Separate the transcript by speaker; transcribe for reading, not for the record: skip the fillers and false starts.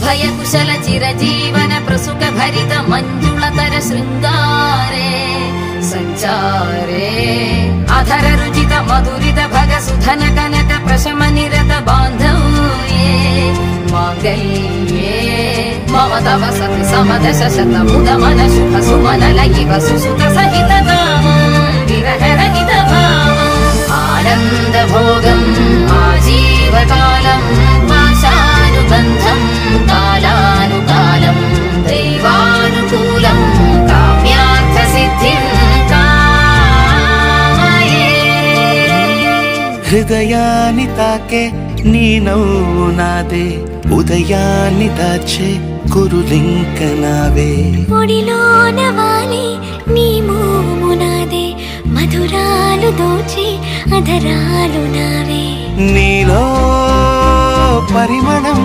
Speaker 1: निर्भय कुशल चिरजीवन प्रसुख भरित मंजुलतर शृंगारे संचारे अधर रुचित मधुरित भग सुधन कनक प्रशम निरत बांधव्ये मांगल्ये मम तव सति समदश शत मुद मन शुभ सुमन लयिव सुसुत सहित कामं विरह रहित भावम् आनंद भोगम् आजीवकालम् पाशानुबन्धम् कालानुकालम् दैवानुकूलम् काम्यार्थ सिद्धिम्
Speaker 2: హృదయాన్ని తాకే నీ నవ్వు నాదే ఉదయాన్ని దాచే కురులింక నావే
Speaker 3: ఒడిలోన వాలి నీ మోము నాదే మధురాలు దోచే అధరాలు నావే
Speaker 2: నీలో పరిమళం